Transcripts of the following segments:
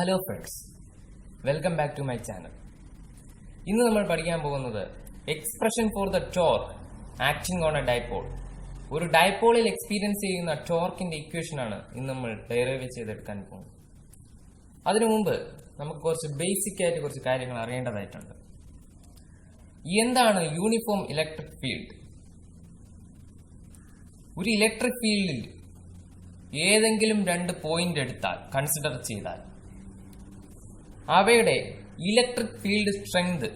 Hello friends, welcome back to my channel. ഇന്ന് നമ്മൾ പഠിക്കാൻ പോകുന്നത് expression for the torque acting on a dipole. ഒരു ഡൈപോളിൽ എക്സ്പീരിയൻസ് ചെയ്യുന്ന ടോർക്കിന്റെ ഇക്വേഷൻ ആണ് ഇന്ന് നമ്മൾ ഡെറിവ് ചെയ്തെടുക്കാൻ പോകുന്നത്. അതിനു മുമ്പ് നമുക്ക് കുറച്ച് ബേസിക് ആയിട്ട് കുറച്ച് കാര്യങ്ങൾ അറിയേണ്ടതായിട്ടുണ്ട്. എന്താണ് യൂണിഫോം ഇലക്ട്രിക് ഫീൽഡ്? ഒരു ഇലക്ട്രിക് ഫീൽഡിൽ ഏതെങ്കിലും രണ്ട് പോയിന്റ് എടുത്താൽ, കൺസിഡർ ചെയ്താൽ, അവയുടെ ഇലക്ട്രിക് ഫീൽഡ് സ്ട്രെങ്ത്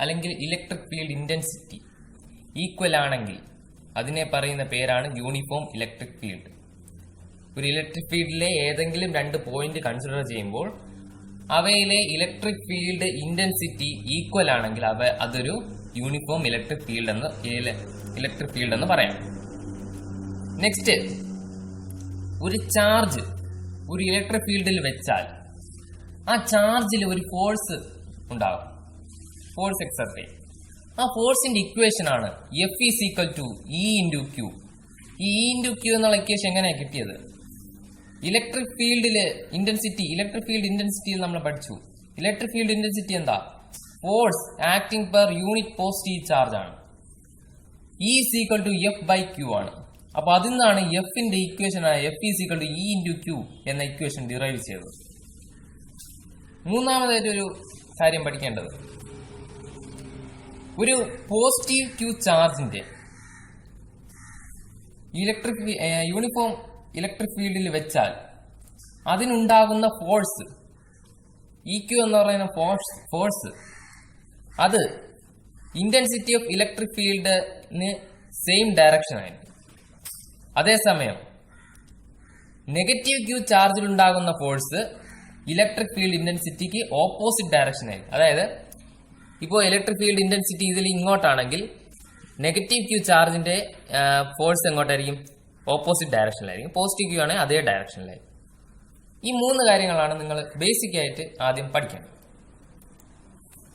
അല്ലെങ്കിൽ ഇലക്ട്രിക് ഫീൽഡ് ഇന്റൻസിറ്റി ഈക്വൽ ആണെങ്കിൽ അതിനെ പറയുന്ന പേരാണ് യൂണിഫോം ഇലക്ട്രിക് ഫീൽഡ്. ഒരു ഇലക്ട്രിക് ഫീൽഡിലെ ഏതെങ്കിലും രണ്ട് പോയിന്റ് കൺസിഡർ ചെയ്യുമ്പോൾ അവയിലെ ഇലക്ട്രിക് ഫീൽഡ് ഇന്റൻസിറ്റി ഈക്വൽ ആണെങ്കിൽ അതൊരു യൂണിഫോം ഇലക്ട്രിക് ഫീൽഡ് എന്ന് പറയാം. നെക്സ്റ്റ്, ഒരു ചാർജ് ഒരു ഇലക്ട്രിക് ഫീൽഡിൽ വെച്ചാൽ ആ ചാർജിൽ ഒരു ഫോഴ്സ് ഉണ്ടാകും, ഫോഴ്സ് എക്സർട്ട് ചെയ്യും. ആ ഫോഴ്സിന്റെ ഇക്വേഷൻ ആണ് F is equal to E into Q. ഈ ഇ ഇൻറ്റു ക്യൂ എന്നുള്ള ഇക്വേഷൻ എങ്ങനെയാണ് കിട്ടിയത്? ഇലക്ട്രിക് ഫീൽഡ് ഇന്റൻസിറ്റിയിൽ നമ്മൾ പഠിച്ചു. ഇലക്ട്രിക് ഫീൽഡ് ഇന്റൻസിറ്റി എന്താ? Force acting per unit positive charge ആണ്. E is equal to F by Q ആണ്. അപ്പൊ അതിൽ നിന്നാണ് എഫിന്റെ ഇക്വേഷൻ ആയ F is equal to E into Q എന്ന ഇക്വേഷൻ ഡിറൈവ് ചെയ്തത്. മൂന്നാമതായിട്ടൊരു കാര്യം പഠിക്കേണ്ടത്, ഒരു പോസിറ്റീവ് ക്യൂ ചാർജിന്റെ യൂണിഫോം ഇലക്ട്രിക് ഫീൽഡിൽ വെച്ചാൽ അതിനുണ്ടാകുന്ന ഫോഴ്സ്, ഇ ക്യൂ എന്ന് പറയുന്ന ഫോഴ്സ് അത് ഇന്റൻസിറ്റി ഓഫ് ഇലക്ട്രിക് ഫീൽഡിന് സെയിം ഡയറക്ഷൻ ആയിരിക്കും. അതേസമയം നെഗറ്റീവ് ക്യൂ ചാർജിൽ ഉണ്ടാകുന്ന ഫോഴ്സ് ഇലക്ട്രിക് ഫീൽഡ് ഇന്റൻസിറ്റിക്ക് ഓപ്പോസിറ്റ് ഡയറക്ഷൻ ആയിരിക്കും. അതായത് ഇപ്പോൾ ഇലക്ട്രിക് ഫീൽഡ് ഇന്റൻസിറ്റി ഇതിൽ ഇങ്ങോട്ടാണെങ്കിൽ നെഗറ്റീവ് ക്യൂ ചാർജിന്റെ ഫോഴ്സ് എങ്ങോട്ടായിരിക്കും? ഓപ്പോസിറ്റ് ഡയറക്ഷനിലായിരിക്കും. പോസിറ്റീവ് ക്യൂ ആണെങ്കിൽ അതേ ഡയറക്ഷനിലായിരിക്കും. ഈ മൂന്ന് കാര്യങ്ങളാണ് നിങ്ങൾ ബേസിക് ആയിട്ട് ആദ്യം പഠിക്കേണ്ടത്.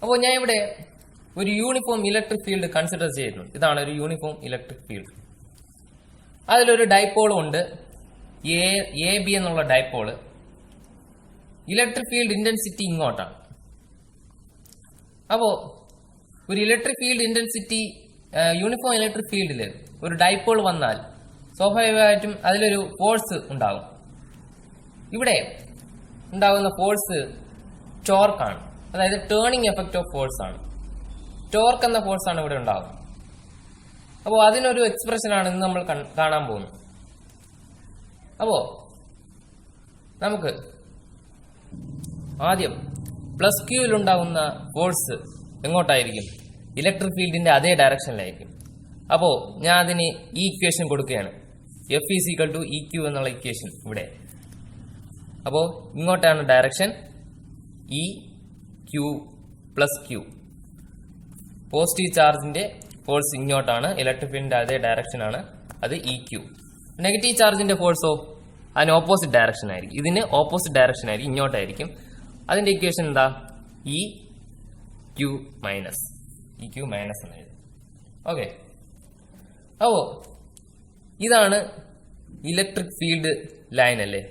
അപ്പോൾ ഞാൻ ഇവിടെ ഒരു യൂണിഫോം ഇലക്ട്രിക് ഫീൽഡ് കൺസിഡർ ചെയ്യുന്നു. ഇതാണ് ഒരു യൂണിഫോം ഇലക്ട്രിക് ഫീൽഡ്. അതിലൊരു ഡൈപോളും ഉണ്ട്, എ ബി എന്നുള്ള ഡൈപോള്. ഇലക്ട്രിക് ഫീൽഡ് ഇന്റൻസിറ്റി ഇങ്ങോട്ടാണ്. അപ്പോ ഒരു electric field intensity uniform electric ഫീൽഡിൽ ഒരു ഡൈപോൾ വന്നാൽ സ്വാഭാവികമായിട്ടും അതിലൊരു ഫോഴ്സ് ഉണ്ടാകും. ഇവിടെ ഉണ്ടാകുന്ന ഫോഴ്സ് ടോർക്കാണ്. അതായത് ടേണിംഗ് എഫക്റ്റ് ഓഫ് ഫോഴ്സ് ആണ്. ടോർക്ക് എന്ന ഫോഴ്സ് ആണ് ഇവിടെ ഉണ്ടാകുന്നത്. അപ്പോൾ അതിനൊരു എക്സ്പ്രഷനാണ് ഇന്ന് നമ്മൾ കാണാൻ പോകുന്നത്. അപ്പോ നമുക്ക് ആദ്യം പ്ലസ് ക്യൂവിൽ ഉണ്ടാകുന്ന ഫോഴ്സ് എങ്ങോട്ടായിരിക്കും? ഇലക്ട്രിക് ഫീൽഡിന്റെ അതേ ഡയറക്ഷനിലായിരിക്കും. അപ്പോ ഞാൻ അതിന് ഈ ഇക്വേഷൻ കൊടുക്കുകയാണ്, f is equal to e q എന്നുള്ള ഇക്വേഷൻ ഇവിടെ. അപ്പോ ഇങ്ങോട്ടാണ് direction, e q plus q. Positive ചാർജിന്റെ ഫോഴ്സ് ഇങ്ങോട്ടാണ്, ഇലക്ട്രിക് ഫീൽഡിന്റെ അതേ ഡയറക്ഷൻ ആണ്, അത് ഇ ക്യൂ. നെഗറ്റീവ് ചാർജിന്റെ ഫോഴ്സോ അതിന് ഓപ്പോസിറ്റ് ഡയറക്ഷൻ ആയിരിക്കും. ഇതിന് ഓപ്പോസിറ്റ് ഡയറക്ഷൻ ആയിരിക്കും, ഇങ്ങോട്ടായിരിക്കും. അതിന്റെ ഇക്വേഷൻ എന്താ? ഇ ക്യൂ മൈനസ് എന്ന് എഴുതും. ഓക്കെ, അപ്പോ ഇതാണ് ഇലക്ട്രിക് ഫീൽഡ് ലൈൻ അല്ലേ?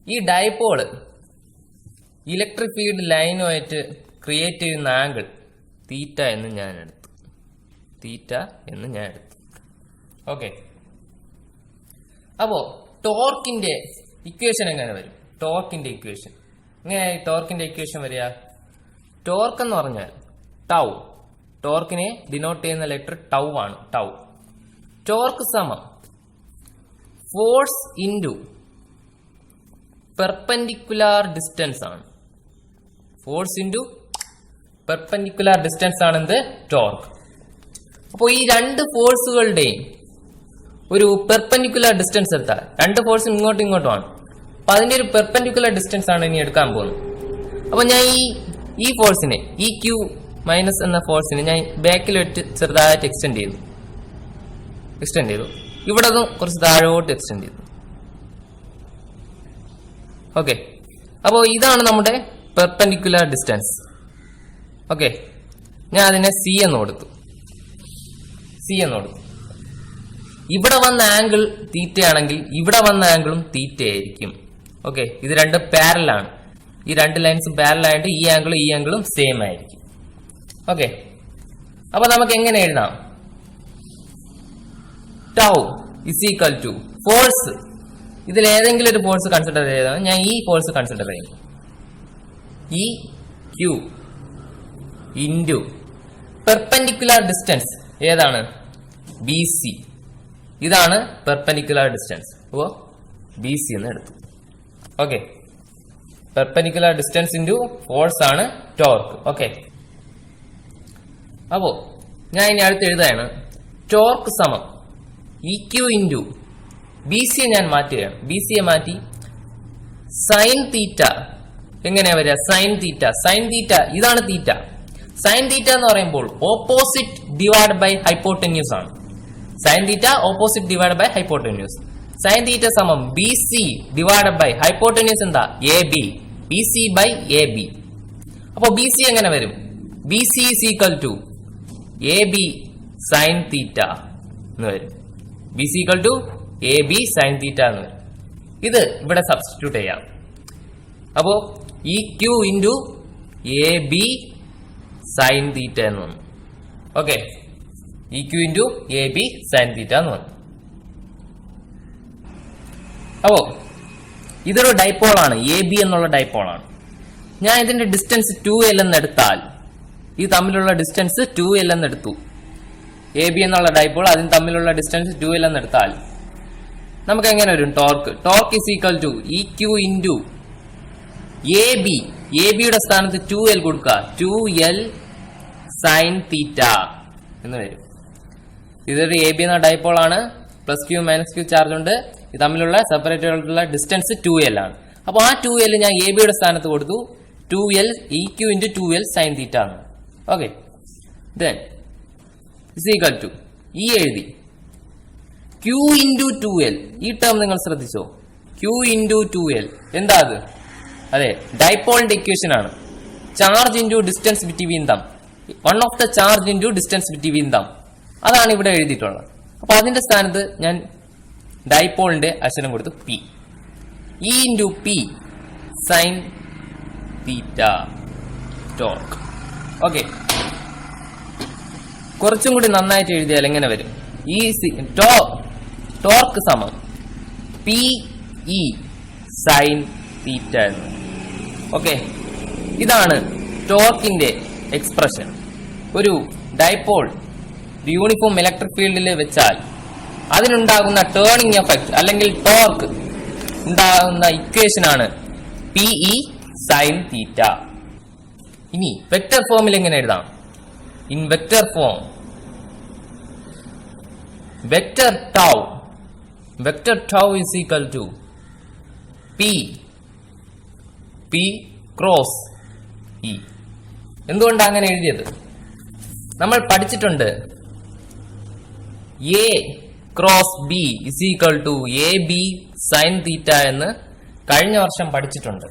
ഈ ഡൈപോള് ഇലക്ട്രിക് ഫീൽഡ് ലൈനുമായിട്ട് ക്രിയേറ്റ് ചെയ്യുന്ന ആംഗിൾ തീറ്റ എന്ന് ഞാൻ എടുത്തു. ഓക്കെ, അപ്പോ ടോർക്കിന്റെ ഇക്വേഷൻ എങ്ങനെ വരും? ടോർക്കിന്റെ ഇക്വേഷൻ വരിക, ടോർക്ക് എന്ന് പറഞ്ഞാൽ ടൗ. ടോർക്കിനെ ഡിനോട്ട് ചെയ്യുന്ന ലെറ്റർ ടൗ ആണ്. ടോർക്ക് സമം ഫോഴ്സ് ഇൻറ്റു പെർപെൻഡിക്കുലാർ ഡിസ്റ്റൻസ് ആണ്. ഫോഴ്സ് ഇൻറ്റു പെർപെൻഡിക്കുലാർ ഡിസ്റ്റൻസ് ആണ് എന്ത്? ടോർക്ക്. അപ്പോൾ ഈ രണ്ട് ഫോഴ്സുകളുടെയും ഒരു പെർപെൻഡിക്കുലർ ഡിസ്റ്റൻസ് എടുത്താൽ, രണ്ട് ഫോഴ്സും ഇങ്ങോട്ടുമാണ്. അപ്പൊ അതിന്റെ ഒരു പെർപെൻഡിക്കുലർ ഡിസ്റ്റൻസ് ആണ് ഇനി എടുക്കാൻ പോകുന്നത്. അപ്പൊ ഞാൻ ഈ ഫോഴ്സിനെ, ഇ ക്യൂ മൈനസ് എന്ന ഫോഴ്സിനെ ഞാൻ ബാക്കിൽ വെച്ച് ചെറുതായിട്ട് എക്സ്റ്റെൻഡ് ചെയ്തു. ഇവിടെ കുറച്ച് താഴോട്ട് എക്സ്റ്റെൻഡ് ചെയ്തു. ഓക്കെ, അപ്പോൾ ഇതാണ് നമ്മുടെ പെർപെൻഡിക്കുലർ ഡിസ്റ്റൻസ്. ഓക്കെ, ഞാൻ അതിനെ സി എന്ന് കൊടുത്തു. ഇവിടെ വന്ന ആംഗിൾ തീറ്റയാണെങ്കിൽ ഇവിടെ വന്ന ആംഗിളും തീറ്റയായിരിക്കും. ഓക്കെ, ഇത് രണ്ട് പാരലാണ്. ഈ രണ്ട് ലൈൻസും പാരലൽ ആയിട്ട് ഈ ആംഗിളും സെയിം ആയിരിക്കും. ഓക്കെ, അപ്പൊ നമുക്ക് എങ്ങനെ എഴുതാം? Tau is equal to force. ഇതിൽ ഏതെങ്കിലും ഒരു ഫോഴ്സ് കൺസിഡർ ചെയ്താൽ ഞാൻ ഈ ഫോഴ്സ് കൺസിഡർ ചെയ്യും. ഈ ക്യൂ ഇൻറ്റു പെർപെൻഡിക്കുലർ ഡിസ്റ്റൻസ് ഏതാണ്? B C. ഇതാണ് പെർപെൻഡിക്കുലർ ഡിസ്റ്റൻസ്. അപ്പോ ബി സി എന്ന് എടുത്തു. Okay, perpendicular distance into force ആണ് ടോർക്ക്. ഓക്കെ, അപ്പോ ഞാൻ ഇനി അടുത്ത് എഴുതാണ് ടോർക്ക് സമം ഇ ക്യൂ ഇൻറ്റു ബി സിയെ ഞാൻ മാറ്റുകയാണ്. ബി സിയെ മാറ്റി സൈൻ തീറ്റ. എങ്ങനെയാ വരിക? സൈൻ തീറ്റ ഇതാണ് തീറ്റ. സൈൻ തീറ്റ എന്ന് പറയുമ്പോൾ ഓപ്പോസിറ്റ് ഡിവൈഡ് ബൈ ഹൈപ്പോട്ടന്യൂസ് ആണ്. Sine theta opposite divide by hypotenuse. Sine theta സമം B C divide by hypotenuse എന്താ? A B. B C by A B. അപ്പൊ ബി സി എങ്ങനെ വരും? B C is equal to A B sine theta എന്ന് വരും. B C equal to A B sine theta എന്ന് വരും. ഇത് ഇവിടെ സബ്സ്റ്റിറ്റ്യൂട്ട് ചെയ്യാം. അപ്പോ E Q into A B sine theta എന്ന് വന്നു. Okay, e Q into A B sine theta എന്ന് വന്നു. അപ്പോ ഇതൊരു ഡൈപോളാണ്. എ ബി എന്നുള്ള ഡൈപോളാണ്. ഞാൻ ഇതിന്റെ ഡിസ്റ്റൻസ് 2L എന്നെടുത്താൽ, ഇത് തമ്മിലുള്ള ഡിസ്റ്റൻസ് 2L എന്നെടുത്തു. എ ബി എന്നുള്ള ഡൈപോൾ അതിന് തമ്മിലുള്ള ഡിസ്റ്റൻസ് 2L എന്നെടുത്താൽ നമുക്ക് എങ്ങനെ വരും? Torque is equal to e Q into A b. A ബിയുടെ സ്ഥാനത്ത് 2L കൊടുക്കുക. 2L സൈൻ തീറ്റ എന്ന് വരും. ഇതൊരു എ ബി എന്ന ഡൈപോൾ ആണ്. Plus q minus q charge ഉണ്ട്. ഇത് തമ്മിലുള്ള സെപ്പറേറ്റ് ആയിട്ടുള്ള ഡിസ്റ്റൻസ് 2L ആണ്. അപ്പൊ ആ 2L ഞാൻ എ ബിയുടെ സ്ഥാനത്ത് കൊടുത്തു. 2L E Q into 2L sine theta ആണ്. Okay, then is equal to ഈ എഴുതി ക്യൂ ഇൻറ്റു 2L. ഈ ടേം നിങ്ങൾ ശ്രദ്ധിച്ചോ? ക്യൂ ഇൻറ്റു 2L എന്താ അത്? അതെ, ഡൈപോളിന്റെ ഇക്വേഷൻ ആണ്. Charge into distance between them. One of the charge into distance between them. അതാണ് ഇവിടെ എഴുതിയിട്ടുള്ളത്. അപ്പൊ അതിന്റെ സ്ഥാനത്ത് ഞാൻ ഡൈപോളിന്റെ അക്ഷരം കൊടുത്തു P. E into P sine തീറ്റ ടോർക്ക്. ഓക്കെ, കുറച്ചും കൂടി നന്നായിട്ട് എഴുതിയാൽ എങ്ങനെ വരും? ഈ ടോർക്ക് സമം പി ഇ സൈൻ തീറ്റ എന്ന്. ഓക്കെ, ഇതാണ് ടോർക്കിന്റെ എക്സ്പ്രഷൻ. ഒരു ഡൈപോൾ യൂണിഫോം ഇലക്ട്രിക് ഫീൽഡിൽ വെച്ചാൽ അതിനുണ്ടാകുന്ന ടേണിംഗ് എഫക്ട് അല്ലെങ്കിൽ ടോർക്ക് ഉണ്ടാകുന്ന ഇക്വേഷൻ ആണ് പി ഇ സൈൻ തീറ്റ. ഇനി വെക്റ്റർ ഫോമിൽ എങ്ങനെ എഴുതാം? In vector form vector tau is equal to P cross E. എന്തുകൊണ്ടാണ് അങ്ങനെ എഴുതിയത്? നമ്മൾ പഠിച്ചിട്ടുണ്ട് A cross B is equal to A B sine theta എന്ന് കഴിഞ്ഞ വർഷം പഠിച്ചിട്ടുണ്ട്.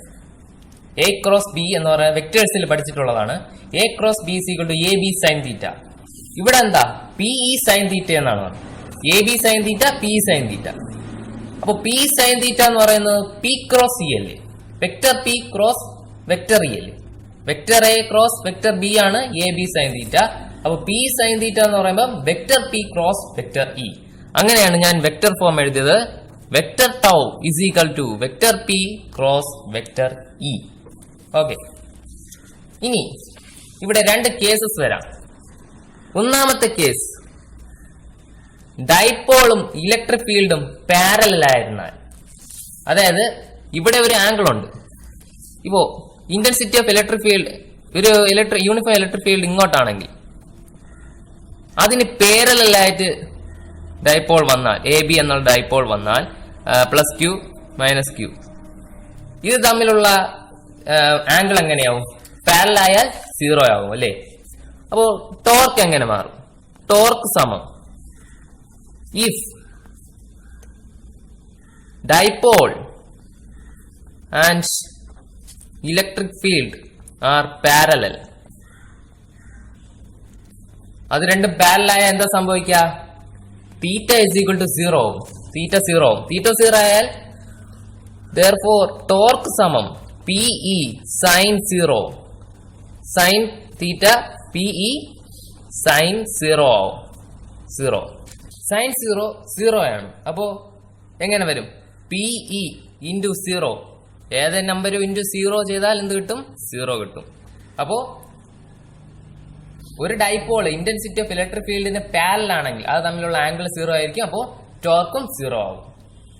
എ ക്രോസ് ബി എന്ന് പറയുന്ന വെക്ടേഴ്സിൽ പഠിച്ചിട്ടുള്ളതാണ്. A cross B is equal to A B sine theta. ഇവിടെ എന്താ? പി ഇ സൈൻ തീറ്റ എന്നാണ് പറഞ്ഞത്. A B sine theta, P sine theta. അപ്പൊ പി സൈൻ തീറ്റ എന്ന് പറയുന്നത് പി ക്രോസ് ഇ അല്ലേ? Vector P cross vector E അല്ലേ? Vector A cross vector B ആണ് എ ബി സൈൻ തീറ്റ. അപ്പൊ P sine theta എന്ന് പറയുമ്പോൾ vector P cross vector E. അങ്ങനെയാണ് ഞാൻ വെക്ടർ ഫോം എഴുതിയത്. Vector tau is equal to vector P cross vector E. Okay, ഇനി ഇവിടെ രണ്ട് കേസസ് വരാം. ഒന്നാമത്തെ കേസ്, ഡൈപോളും ഇലക്ട്രിക് ഫീൽഡും പാരലൽ ആയിരുന്നാൽ, അതായത് ഇവിടെ ഒരു ആംഗിൾ ഉണ്ട്. ഇപ്പോ ഇന്റൻസിറ്റി ഓഫ് ഇലക്ട്രിക് ഫീൽഡ്, ഒരു യൂണിഫോം ഇലക്ട്രിക് ഫീൽഡ് ഇങ്ങോട്ടാണെങ്കിൽ അതിന് പാരലലായിട്ട് ഡൈപോൾ വന്നാൽ, എ ബി എന്നുള്ള ഡൈപോൾ വന്നാൽ പ്ലസ് ക്യൂ മൈനസ് ക്യൂ, ഇത് തമ്മിലുള്ള ആംഗിൾ എങ്ങനെയാവും? പാരലൽ ആയാൽ 0 ആവും അല്ലേ? അപ്പോ ടോർക്ക് എങ്ങനെ മാറും? ടോർക്ക് സമം if dipole and electric field R parallel. അത് രണ്ടും പാരലൽ എന്താ സംഭവിക്കുക? തീറ്റ ഇസ് ഈക്വൽ ടു 0 ആവും. തീറ്റ 0 ആയാൽ therefore ടോർക്ക് സമം PE sin 0, sin theta PE sin 0 ആവും. 0 sin 0 0 ആണ്. അപ്പോ എങ്ങനെ വരും? PE ഇൻറ്റു 0, ഏത് നമ്പർ ഇൻറ്റു 0 ചെയ്താൽ എന്ത് കിട്ടും? 0 കിട്ടും. അപ്പോ ഒരു ഡൈപോൾ ഇന്റൻസിറ്റി ഓഫ് ഇലക്ട്രിക് ഫീൽഡിന് പാരലൽ ആണെങ്കിൽ അത് തമ്മിലുള്ള ആംഗിൾ 0 ആയിരിക്കും. അപ്പോൾ ടോർക്കും 0 ആവും.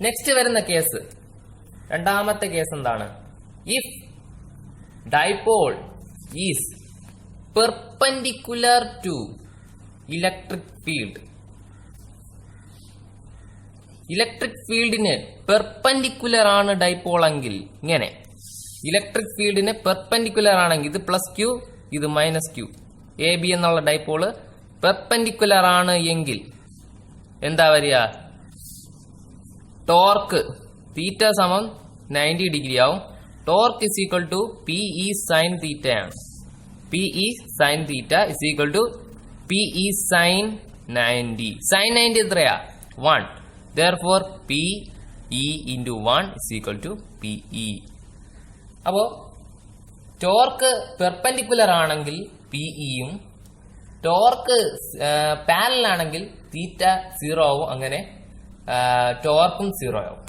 നെക്സ്റ്റ് വരുന്ന കേസ്, രണ്ടാമത്തെ കേസ് എന്താണ്? If dipole is perpendicular to electric field, electric ഫീൽഡിന് പെർപെൻഡിക്കുലർ ആണ് ഡൈപോൾ എങ്കിൽ, ഇങ്ങനെ ഇലക്ട്രിക് ഫീൽഡിന് പെർപെൻഡിക്കുലർ ആണെങ്കിൽ ഇത് പ്ലസ് ക്യൂ, ഇത് മൈനസ് ക്യൂ, എ ബി എന്നുള്ള ഡൈപോള് പെർപെൻഡിക്കുലർ ആണ് എങ്കിൽ എന്താ വരിക? ടോർക്ക് തീറ്റ സമം 90 ഡിഗ്രി ആവും. Torque is equal to PE sine theta ആണ്. PE sine theta is equal to PE sine 90. Sine 90 എത്രയാ? 1. therefore PE into 1 is equal to PE. അപ്പോ ടോർക്ക് പെർപെൻഡിക്കുലർ ആണെങ്കിൽ PEയും ടോർക്ക് പാരലൽ ആണെങ്കിൽ തീറ്റ 0 ആവും. അങ്ങനെ ടോർക്കും 0 ആവും.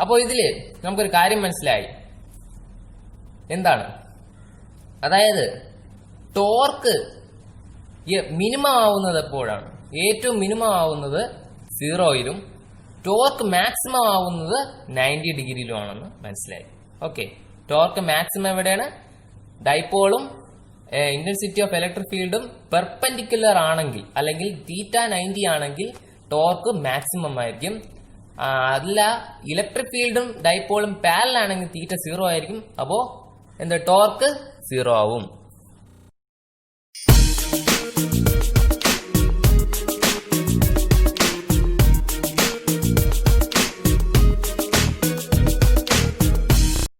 അപ്പോൾ ഇതില് നമുക്കൊരു കാര്യം മനസ്സിലായി. എന്താണ്? അതായത് ടോർക്ക് മിനിമം ആവുന്നത് എപ്പോഴാണ്? ഏറ്റവും മിനിമം ആവുന്നത് 0യിലും ടോർക്ക് മാക്സിമം ആവുന്നത് 90 ഡിഗ്രിയിലും ആണെന്ന് മനസ്സിലായി. ഓക്കെ, ടോർക്ക് മാക്സിമം എവിടെയാണ്? ഡൈപോളും ഇന്റൻസിറ്റി ഓഫ് ഇലക്ട്രിക് ഫീൽഡും പെർപെൻഡിക്കുലർ ആണെങ്കിൽ, അല്ലെങ്കിൽ തീറ്റ 90 ആണെങ്കിൽ ടോർക്ക് മാക്സിമം ആയിരിക്കും. അല്ല, ഇലക്ട്രിക് ഫീൽഡും ഡൈപോളും പാരലൽ ആണെങ്കിൽ തീറ്റ 0 ആയിരിക്കും. അപ്പോ എന്താ? ടോർക്ക് 0 ആവും.